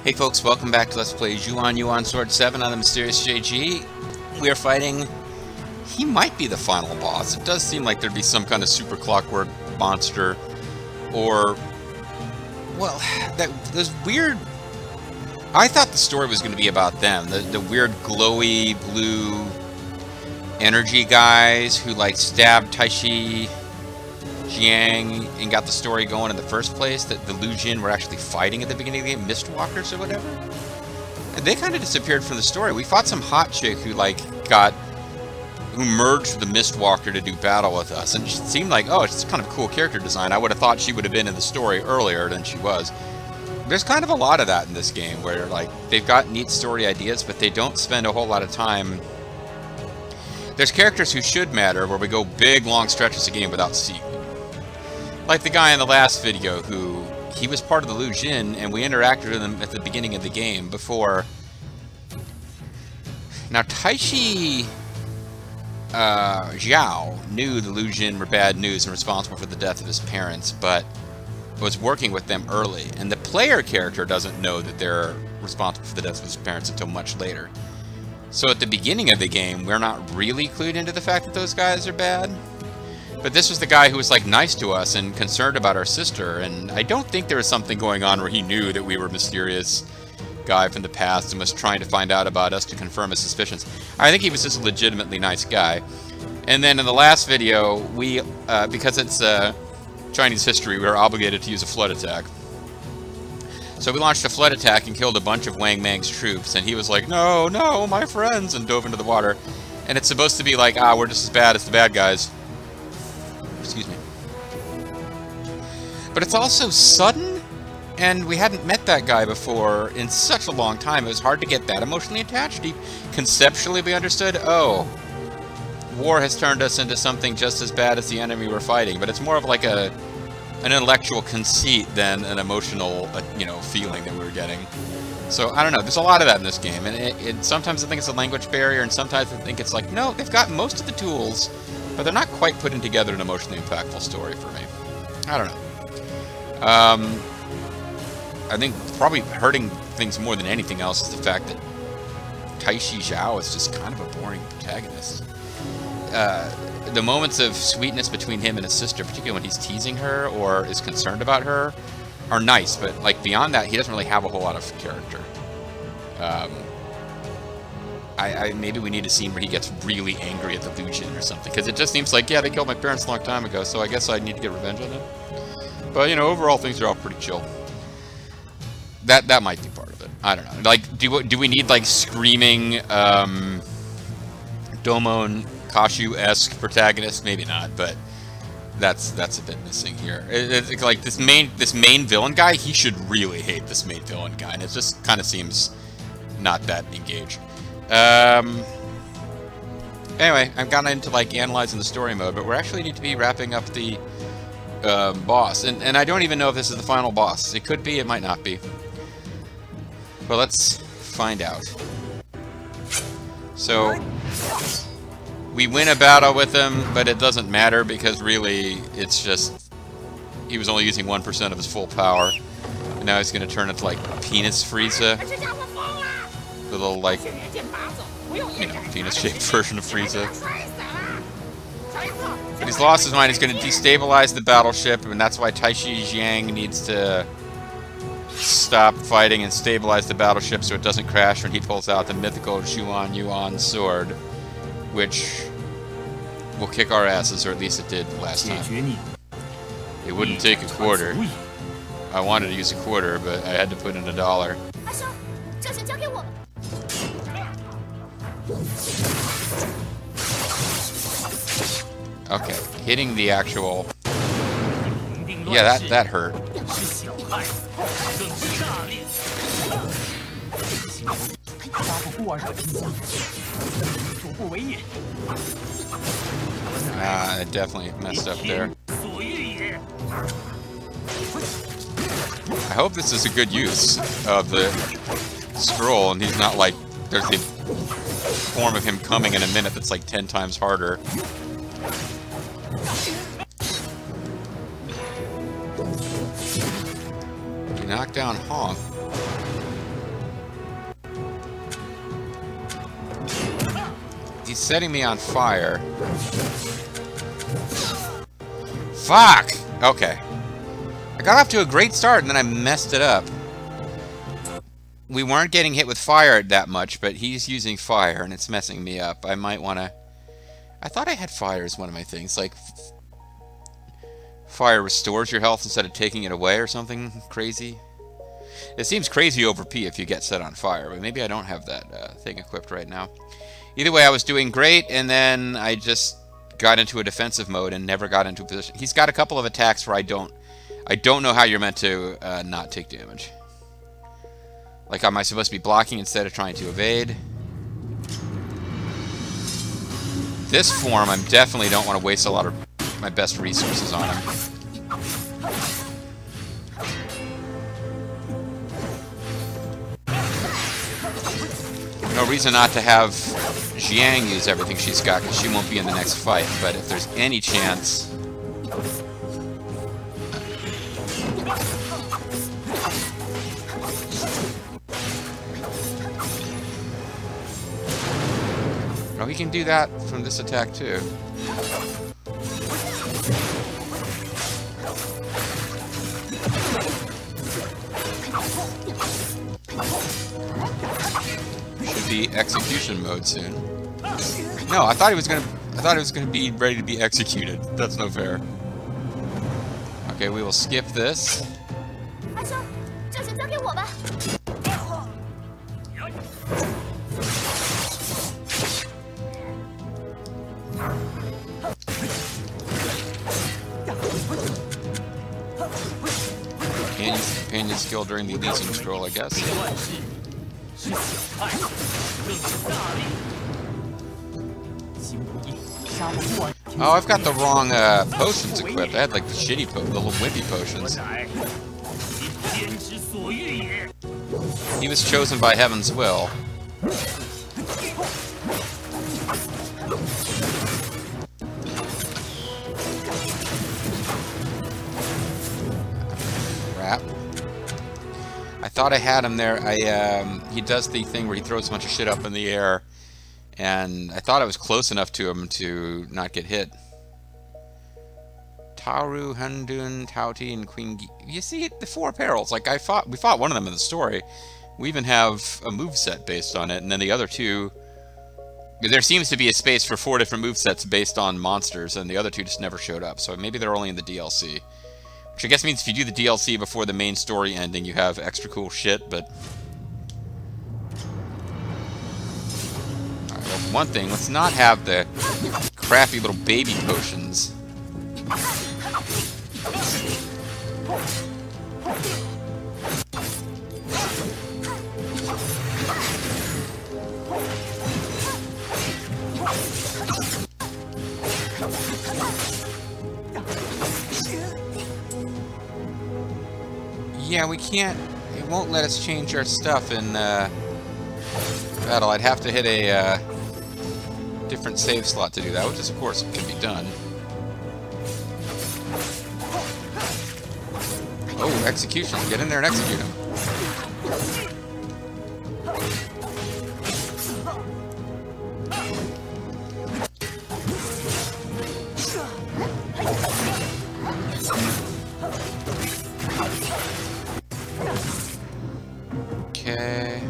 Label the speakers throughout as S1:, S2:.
S1: Hey folks, welcome back to Let's Play Xuan Yuan Sword 7 on the Mysterious JG. We are fighting... He might be the final boss. It does seem like there'd be some kind of super clockwork monster. Or... Well, those weird... I thought the story was going to be about them. The weird glowy blue energy guys who like stabbed Taishi Jiang and got the story going in the first place, that the Lu Jin were actually fighting at the beginning of the game, Mistwalkers or whatever. And they kind of disappeared from the story. We fought some hot chick who who merged the Mistwalker to do battle with us, and it seemed like, oh, it's kind of cool character design. I would have thought she would have been in the story earlier than she was. There's kind of a lot of that in this game, where like they've got neat story ideas, but they don't spend a whole lot of time. There's characters who should matter, where we go big, long stretches of game without seeing. Like the guy in the last video he was part of the Lu Jin, and we interacted with him at the beginning of the game before. Now Taishi Zhao knew the Lu Jin were bad news and responsible for the death of his parents, but was working with them early. And the player character doesn't know that they're responsible for the death of his parents until much later. So at the beginning of the game, we're not really clued into the fact that those guys are bad. But this was the guy who was like nice to us and concerned about our sister, and I don't think there was something going on where he knew that we were a mysterious guy from the past and was trying to find out about us to confirm his suspicions. I think he was just a legitimately nice guy. And then in the last video, we, because it's Chinese history, we were obligated to use a flood attack. So we launched a flood attack and killed a bunch of Wang Mang's troops, and he was like, no, no, my friends, and dove into the water. And it's supposed to be like, we're just as bad as the bad guys. Excuse me. But it's also sudden, and we hadn't met that guy before in such a long time. It was hard to get that emotionally attached. Conceptually, we understood, oh, war has turned us into something just as bad as the enemy we're fighting. But it's more of like an intellectual conceit than an emotional, feeling that we were getting. So, I don't know. There's a lot of that in this game. And sometimes I think it's a language barrier, and sometimes I think it's like, no, they've got most of the tools, but they're not quite putting together an emotionally impactful story for me. I don't know. I think probably hurting things more than anything else is the fact that Taishi Zhao is just kind of a boring protagonist. The moments of sweetness between him and his sister, particularly when he's teasing her or is concerned about her, are nice, but like beyond that, he doesn't really have a whole lot of character. Maybe we need a scene where he gets really angry at the Lu Jin or something, because it just seems like, yeah, they killed my parents a long time ago, so I guess I need to get revenge on them. But, overall things are all pretty chill. That might be part of it. I don't know. Like, do we need, like, screaming, Domon Kashu-esque protagonist? Maybe not, but that's a bit missing here. It's like, this main villain guy, he should really hate this main villain guy, and it just kind of seems not that engaged. Anyway, I've gotten into like analyzing the story mode, but we actually need to be wrapping up the boss, and I don't even know if this is the final boss. It could be, it might not be. But let's find out. So we win a battle with him, but it doesn't matter because really it's just he was only using 1% of his full power, and now he's going to turn into like Penis Frieza. The little, like, penis-shaped version of Frieza. But he's lost his mind. He's going to destabilize the battleship, and that's why Taishi Jiang needs to stop fighting and stabilize the battleship so it doesn't crash when he pulls out the mythical Xuan Yuan sword, which will kick our asses, or at least it did last time. It wouldn't take a quarter. I wanted to use a quarter, but I had to put in $1. Okay, hitting the actual... Yeah, that hurt. It definitely messed up there. I hope this is a good use of the scroll, and he's not like... There's the form of him coming in a minute that's like 10 times harder. You knock down Honk. He's setting me on fire. Fuck! Okay. I got off to a great start and then I messed it up. We weren't getting hit with fire that much, but he's using fire and it's messing me up. I might want to... I thought I had fire as one of my things, like... Fire restores your health instead of taking it away or something crazy. It seems crazy over P if you get set on fire, but maybe I don't have that thing equipped right now. Either way, I was doing great, and then I just got into a defensive mode and never got into a position. He's got a couple of attacks where I don't know how you're meant to not take damage. Like, am I supposed to be blocking instead of trying to evade? This form, I definitely don't want to waste a lot of my best resources on him. No reason not to have Jiang use everything she's got, because she won't be in the next fight, but if there's any chance... Oh, he can do that from this attack, too. Should be execution mode soon. No, I thought he was gonna be ready to be executed. That's no fair. Okay, we will skip this. Can't use the companion skill during the Elysium scroll, I guess. Oh, I've got the wrong potions equipped. I had like the shitty, the little wimpy potions. He was chosen by Heaven's will. Crap. I thought I had him there. He does the thing where he throws a bunch of shit up in the air, and I thought I was close enough to him to not get hit. Tauru, Hundun, Tauti, and Queen Gi. You see, the 4 perils. Like, we fought one of them in the story. We even have a moveset based on it, and then the other 2... There seems to be a space for 4 different movesets based on monsters, and the other 2 just never showed up. So maybe they're only in the DLC. Which I guess means if you do the DLC before the main story ending, you have extra cool shit, but... Alright, well, one thing, let's not have the crappy little baby potions. Yeah, we can't... It won't let us change our stuff in battle. I'd have to hit a different save slot to do that, which is, of course, can be done. Oh, execution. Get in there and execute him. Okay.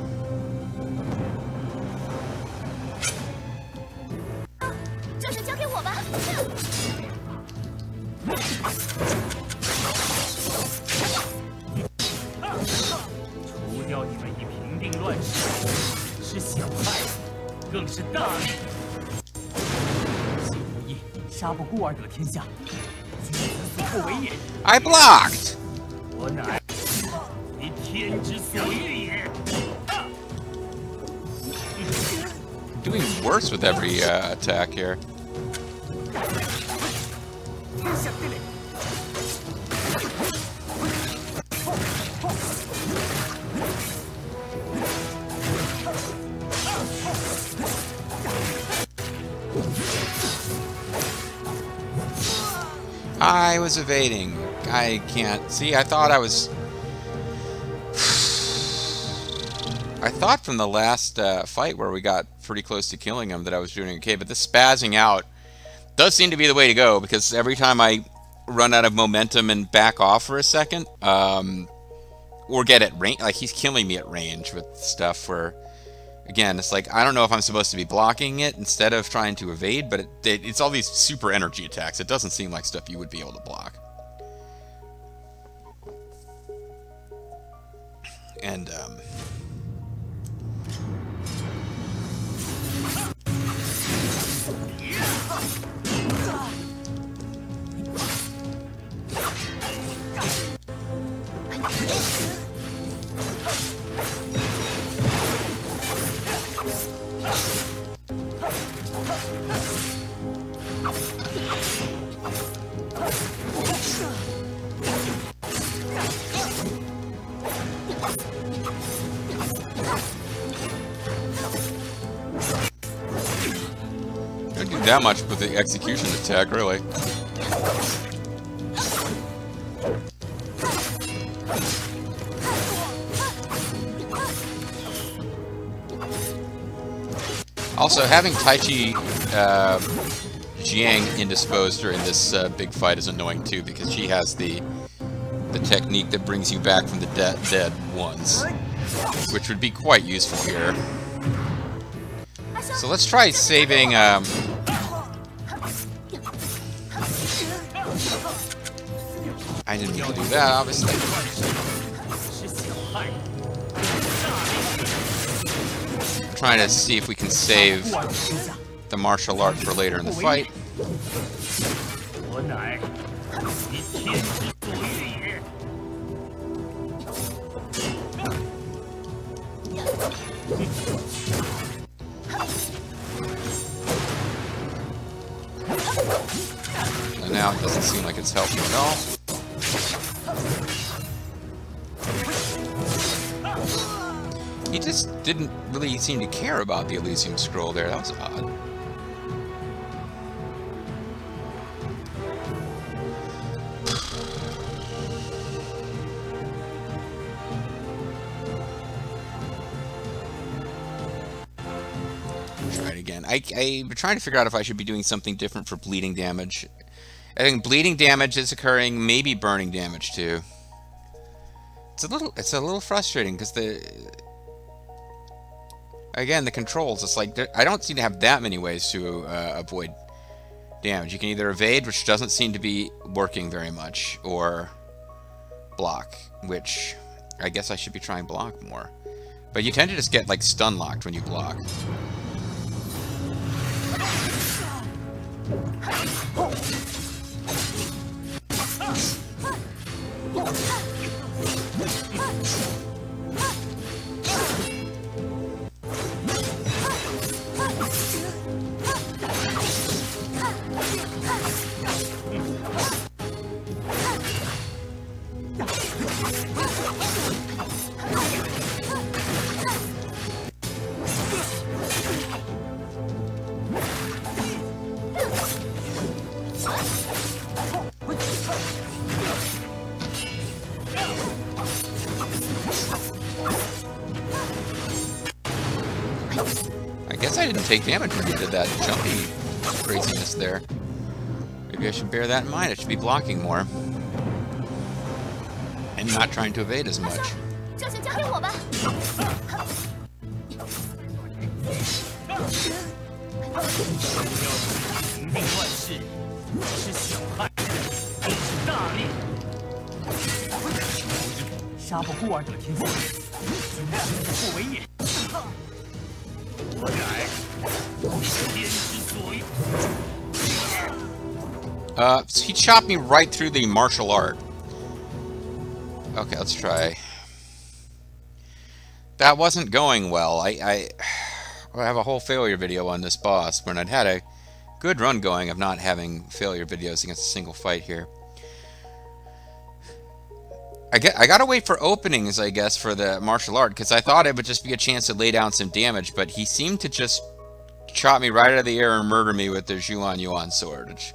S1: I blocked! Doing worse with every attack here. I was evading. I can't see. I thought I was. I thought from the last fight where we got pretty close to killing him that I was doing okay, but this spazzing out does seem to be the way to go, because every time I run out of momentum and back off for a second, or get at range, like he's killing me at range with stuff where, again, it's like, I don't know if I'm supposed to be blocking it instead of trying to evade, but it's all these super energy attacks. It doesn't seem like stuff you would be able to block. And, don't do that much with the execution attack, really. Also, having Tai Chi Jiang indisposed during this big fight is annoying too, because she has the technique that brings you back from the dead ones, which would be quite useful here. So let's try saving. I didn't mean to do that, obviously. Trying to see if we can save the martial art for later in the fight. And now it doesn't seem like it's helping at all. He just didn't really seem to care about the Elysium Scroll there. That was odd. Try it again. I'm trying to figure out if I should be doing something different for bleeding damage. I think bleeding damage is occurring, maybe burning damage too. It's a little frustrating because again, the controls, it's like, I don't seem to have that many ways to avoid damage. You can either evade, which doesn't seem to be working very much, or block, which I guess I should be trying block more. But you tend to just get, like, stun locked when you block. I guess I didn't take damage when you did that jumpy craziness there. Maybe I should bear that in mind. I should be blocking more. And not trying to evade as much. He chopped me right through the martial art. Okay, let's try. That wasn't going well. I have a whole failure video on this boss when I'd had a good run going of not having failure videos against a single fight here. I gotta wait for openings, I guess, for the martial art, because I thought it would just be a chance to lay down some damage, but he seemed to just chop me right out of the air and murder me with the Xuan Yuan sword. Which,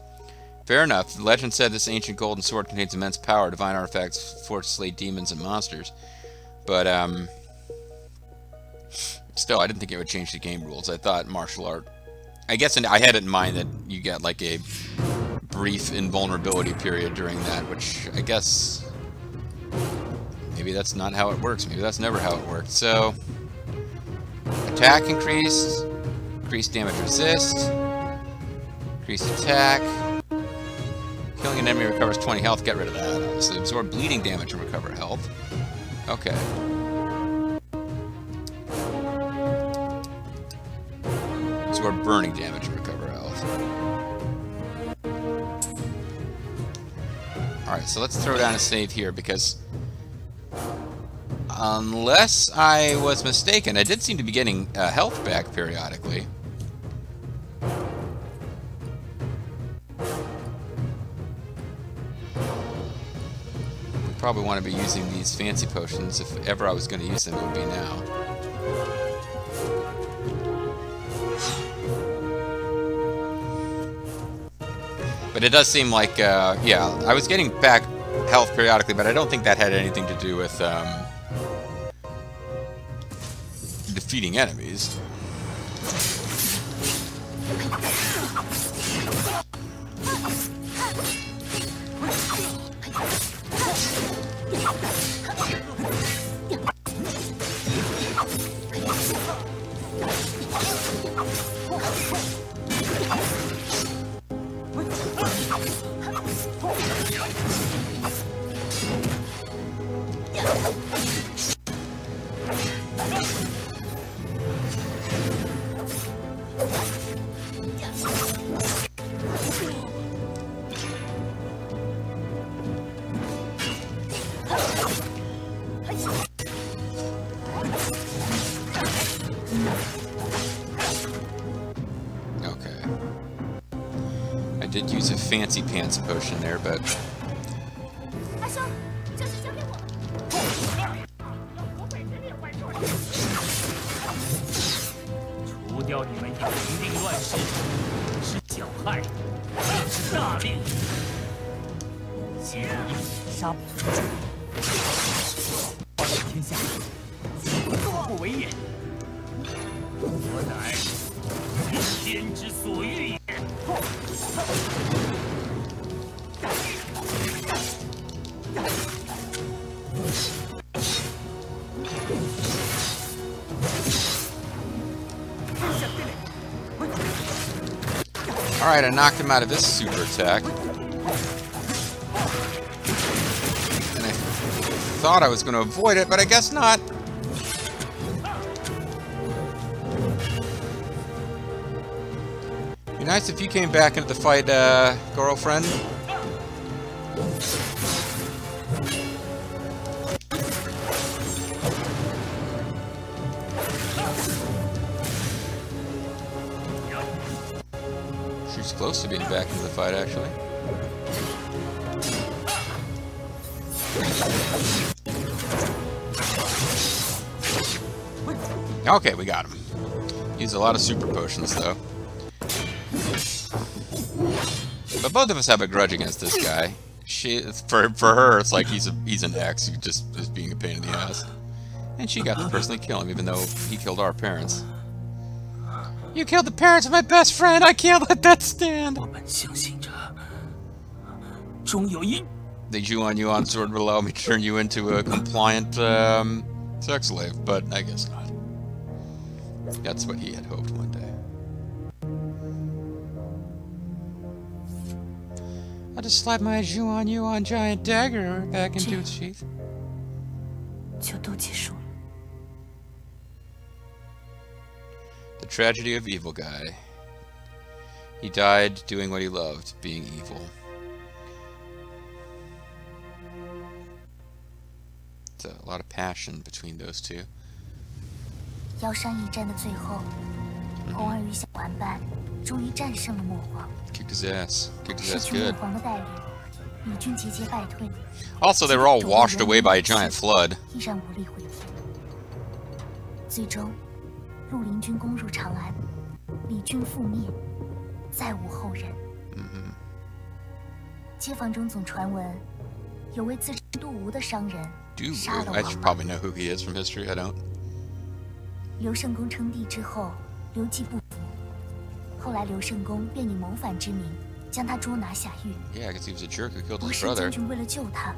S1: fair enough. The legend said this ancient golden sword contains immense power, divine artifacts, forged to slay demons and monsters. But, still, I didn't think it would change the game rules. I thought martial art... I guess I had it in mind that you get like a brief invulnerability period during that, which I guess... maybe that's not how it works. Maybe that's never how it worked. So... attack increased. Increased damage resist. Increased attack. Killing an enemy recovers 20 health. Get rid of that. Obviously, absorb bleeding damage and recover health. Okay. Absorb burning damage and recover health. Alright, so let's throw down a save here because... unless I was mistaken, I did seem to be getting health back periodically. Probably want to be using these fancy potions. If ever I was going to use them, it would be now. But it does seem like, yeah, I was getting back health periodically, but I don't think that had anything to do with defeating enemies. Did use a fancy pants potion there, but alright, I knocked him out of this super attack. And I thought I was going to avoid it, but I guess not. Be nice if you came back into the fight, girlfriend. She's close to being back into the fight, actually. Okay, we got him. Used a lot of super potions, though. But both of us have a grudge against this guy. For her, it's like he's an ex who just is being a pain in the ass. And she got to personally kill him, even though he killed our parents. You killed the parents of my best friend! I can't let that stand! The Xuan Yuan sword would allow me to turn you into a compliant sex slave, but I guess not. That's what he had hoped one day. I'll just slide my Xuan Yuan giant dagger back into its sheath. The tragedy of evil guy. He died doing what he loved, being evil. It's a lot of passion between those two.
S2: Kick
S1: his ass. Kicked his ass good. Also, they were all washed away by a giant flood. I should probably know who he is from history. I don't.
S2: 刘圣公称帝之后，刘季不服，后来刘圣公便以谋反之名将他捉拿下狱。
S1: Yeah, because he was a jerk who killed
S2: 博
S1: his
S2: 士
S1: brother.
S2: 将军为了救他，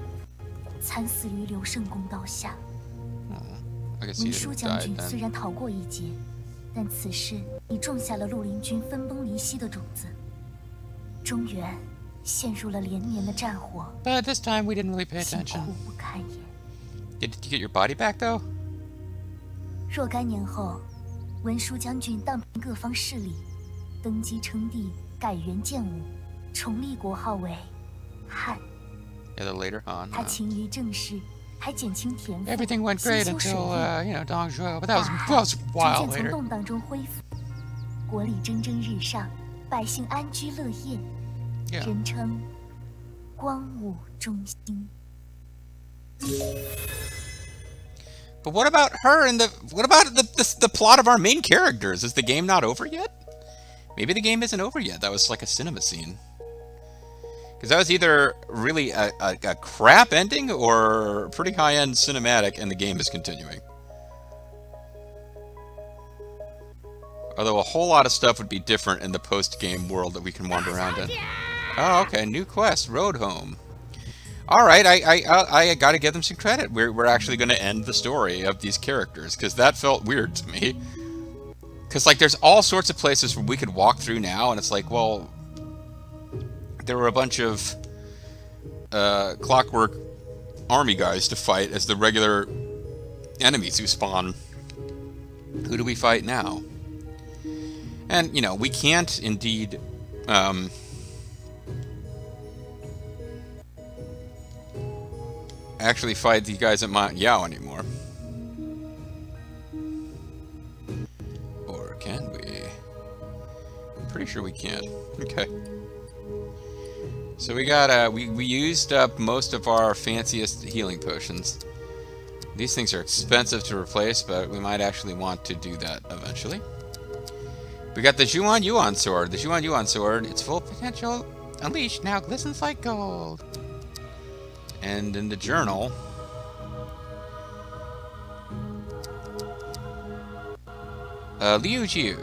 S2: 惨死于刘圣公刀下。
S1: I guess he
S2: 文殊
S1: didn't
S2: 将
S1: die
S2: 军虽
S1: then.
S2: 然逃过一劫，但此事已种下了绿林军分崩离析的种子。中原陷入了连年的战火，
S1: But this time we didn't really pay
S2: 辛
S1: attention.
S2: 苦不堪言。
S1: Did you get your body back though?
S2: 若干年后，文殊将军荡平各方势力，登基称帝，改元建武，重立国号为汉。
S1: Yeah, then later on.
S2: 他勤于政事，还减轻田赋，
S1: Everything went great
S2: 兴修水
S1: until
S2: 利，
S1: Dong Zhuo, but that
S2: 大
S1: was
S2: 汉
S1: a
S2: 逐
S1: while
S2: 渐从
S1: later.
S2: 动荡中恢复，国力蒸蒸日上，百姓安居乐业，
S1: Yeah.
S2: 人称光武中兴。
S1: But what about her and what about the plot of our main characters? Is the game not over yet? Maybe the game isn't over yet. That was like a cinema scene. Because that was either really a crap ending or pretty high-end cinematic, and the game is continuing. Although a whole lot of stuff would be different in the post-game world that we can wander around in. Oh, okay. New quest. Road home. All right, I got to give them some credit. We're actually going to end the story of these characters, because that felt weird to me. Because, like, there's all sorts of places where we could walk through now, and it's like, well, there were a bunch of clockwork army guys to fight as the regular enemies who spawn. Who do we fight now? And, you know, we can't indeed... actually fight the guys at Mount Yao anymore. Or can we? I'm pretty sure we can. Okay. So we got we used up most of our fanciest healing potions. These things are expensive to replace, but we might actually want to do that eventually. We got the Xuan Yuan sword. The Xuan Yuan sword, its full potential unleashed now glistens like gold. And in the journal, Liu Jiu.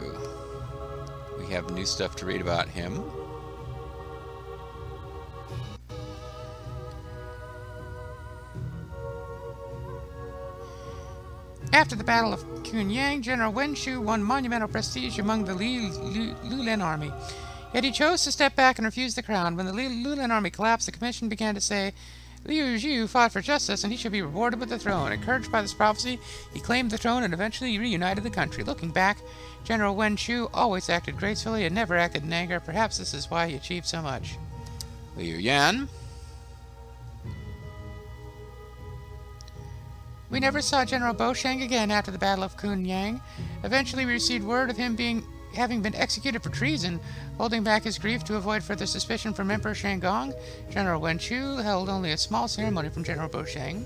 S1: We have new stuff to read about him. After the Battle of Kunyang, General Wen Shu won monumental prestige among the Lulin army. Yet he chose to step back and refuse the crown. When the Lulin army collapsed, the commission began to say, Liu Jiu fought for justice, and he should be rewarded with the throne. Encouraged by this prophecy, he claimed the throne and eventually reunited the country. Looking back, General Wen Shu always acted gracefully and never acted in anger. Perhaps this is why he achieved so much. Liu Yan. We never saw General Bosheng again after the Battle of Kunyang. Eventually, we received word of him having been executed for treason. Holding back his grief to avoid further suspicion from Emperor Shandong, General Wen Shu held only a small ceremony from General Bosheng.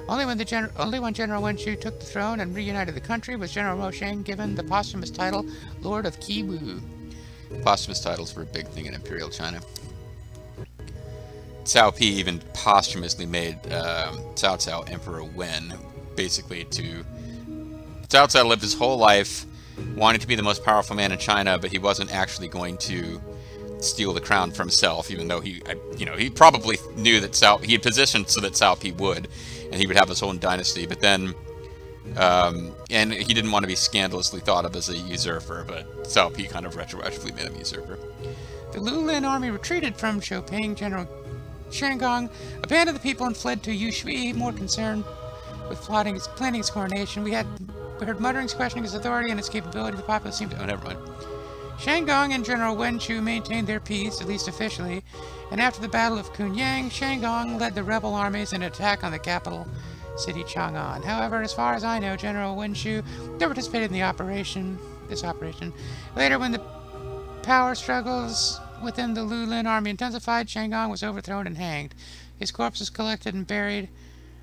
S1: Only when General Wen Shu took the throne and reunited the country was General Bosheng given the posthumous title Lord of Kiwu. Posthumous titles were a big thing in Imperial China. Cao Pi even posthumously made Cao Cao Emperor Wen, basically to... Cao Cao lived his whole life wanting to be the most powerful man in China, but he wasn't actually going to steal the crown for himself, even though he probably knew that he had positioned so that Cao Pi would, and he would have his own dynasty, but then, and he didn't want to be scandalously thought of as a usurper, but Cao Pi kind of retroactively made him a usurper. The Lulin army retreated from Choping. General Shandong abandoned the people and fled to Yushui, more concerned with planning his coronation. We heard mutterings questioning his authority and his capability. The populace seemed to... Oh, never mind. Shandong and General Wen Shu maintained their peace, at least officially, and after the Battle of Kunyang, Shandong led the rebel armies in an attack on the capital city Chang'an. However, as far as I know, General Wen Shu never participated in this operation. Later, when the power struggles within the Lulin army intensified, Shandong was overthrown and hanged. His corpse was collected and buried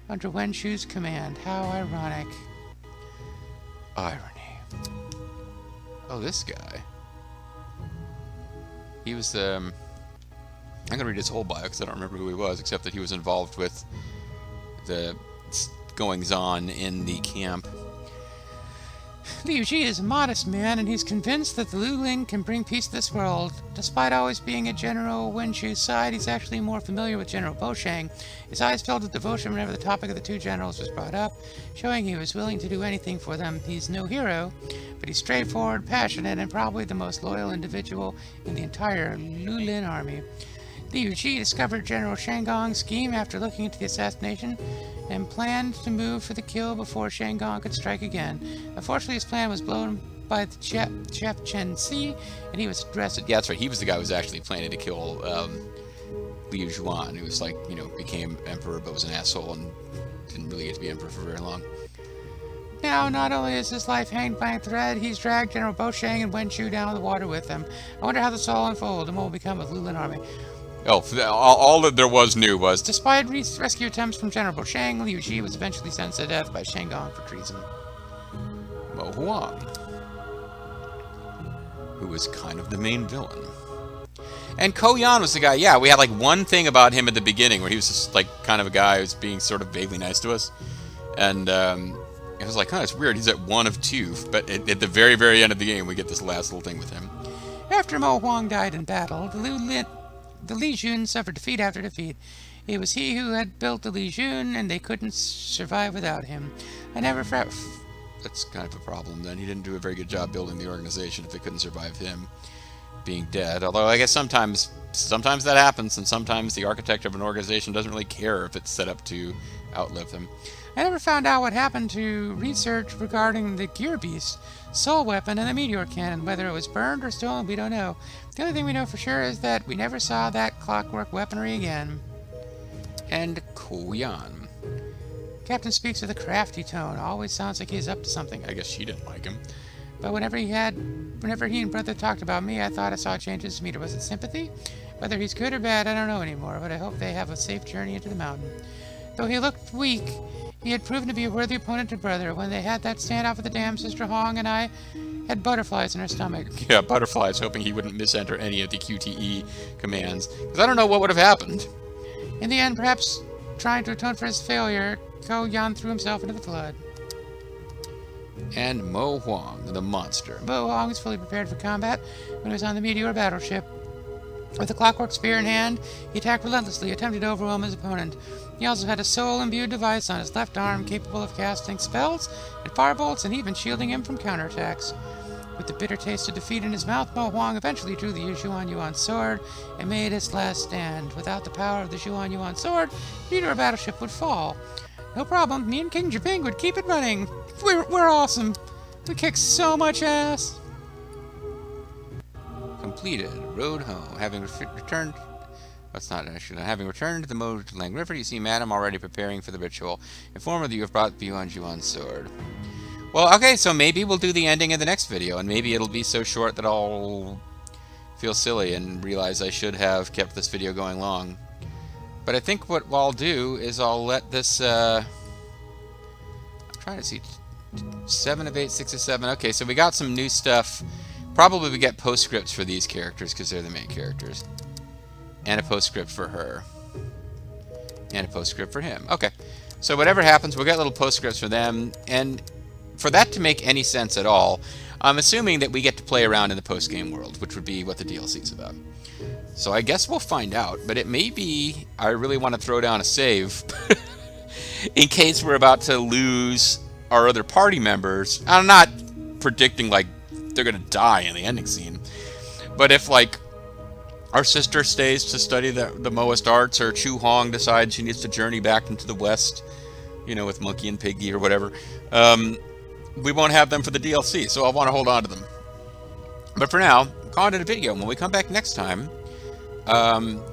S1: under Wen Shu's command. How ironic. Irony. Oh, this guy. He was, I'm gonna read his whole bio because I don't remember who he was, except that he was involved with the goings-on in the camp.
S3: Liu Ji is a modest man, and he's convinced that the Lulin can bring peace to this world. Despite always being at General Wenchu's side, he's actually more familiar with General Bosheng. His eyes filled with devotion whenever the topic of the two generals was brought up, showing he was willing to do anything for them. He's no hero, but he's straightforward, passionate, and probably the most loyal individual in the entire Lulin army. Liu Ji discovered General Shanggong's scheme after looking into the assassination and planned to move for the kill before Shanggong could strike again. Unfortunately, his plan was blown by the Chef Chen Si, and he was arrested.
S1: Yeah, that's right. He was the guy who was actually planning to kill Liu Xuan, who was like, you know, became emperor but was an asshole and didn't really get to be emperor for very long.
S3: Now, not only is his life hanged by a thread, he's dragged General Bosheng and Wenchu down the water with him. I wonder how this all unfolds and what will become of the Lulin army.
S1: Oh, all that there was new was...
S3: Despite rescue attempts from General Bosheng, Liu Ji was eventually sentenced to death by Shanggong for treason.
S1: Mo Huang, who was kind of the main villain. And Xuan Yuan was the guy, yeah, we had like one thing about him at the beginning where he was just like kind of a guy who's being sort of vaguely nice to us. And it was like, oh, it's weird, he's at 1 of 2. But at the very, very end of the game, we get this last little thing with him.
S3: After Mo Huang died in battle, the Li Jun suffered defeat after defeat. It was he who had built the Li Jun, and they couldn't survive without him. I never felt...
S1: That's kind of a problem, then. He didn't do a very good job building the organization if they couldn't survive him being dead. Although, I guess sometimes that happens, and sometimes the architect of an organization doesn't really care if it's set up to outlive them.
S3: I never found out what happened to research regarding the Gear Beast, Soul Weapon, and the Meteor Cannon. Whether it was burned or stolen, we don't know. The only thing we know for sure is that we never saw that clockwork weaponry again.
S1: And Xuan Yuan.
S3: Captain speaks with a crafty tone. Always sounds like he's up to something.
S1: I guess she didn't like him.
S3: But whenever he and Brother talked about me, I thought I saw changes in meter. Was it sympathy? Whether he's good or bad, I don't know anymore, but I hope they have a safe journey into the mountain. Though he looked weak, he had proven to be a worthy opponent to Brother. When they had that standoff with the dam, Sister Hong and I had butterflies in her stomach.
S1: Yeah, butterflies, hoping he wouldn't misenter any of the QTE commands. Because I don't know what would have happened.
S3: In the end, perhaps trying to atone for his failure, Xuan Yuan threw himself into the flood.
S1: And Mo Huang, the monster.
S3: Mo Huang was fully prepared for combat when he was on the Meteor battleship. With a clockwork spear in hand, he attacked relentlessly, attempting to overwhelm his opponent. He also had a soul-imbued device on his left arm capable of casting spells and firebolts and even shielding him from counterattacks. With the bitter taste of defeat in his mouth, Mo Huang eventually drew the Xuan Yuan sword and made his last stand. Without the power of the Xuan Yuan sword, the Meteor battleship would fall. No problem, me and King Japing would keep it running. We're awesome. We kick so much ass.
S1: Completed. Road home. Having returned... That's not actually... Having returned to the Molang River, you see Madam already preparing for the ritual. Inform her that you have brought the Xuan Yuan sword. Well, okay, so maybe we'll do the ending in the next video, and maybe it'll be so short that I'll feel silly and realize I should have kept this video going long. But I think what I'll do is I'll let this... I'm trying to see... 7 of 8, 6 of 7. Okay, so we got some new stuff. Probably we get postscripts for these characters because they're the main characters. And a postscript for her. And a postscript for him. Okay, so whatever happens, we'll get little postscripts for them. And for that to make any sense at all, I'm assuming that we get to play around in the post-game world, which would be what the DLC is about. So I guess we'll find out, but it may be I really want to throw down a save in case we're about to lose our other party members. I'm not predicting like they're gonna die in the ending scene, but if like our sister stays to study the Moist arts, or Chu Hong decides she needs to journey back into the West, you know, with Monkey and Piggy or whatever, we won't have them for the DLC, so I'll want to hold on to them. But for now, call it a video. When we come back next time,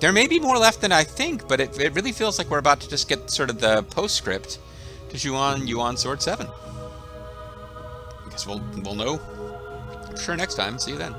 S1: there may be more left than I think, but it really feels like we're about to just get sort of the postscript to Xuan Yuan Sword 7. I guess we'll know. Sure, next time. See you then.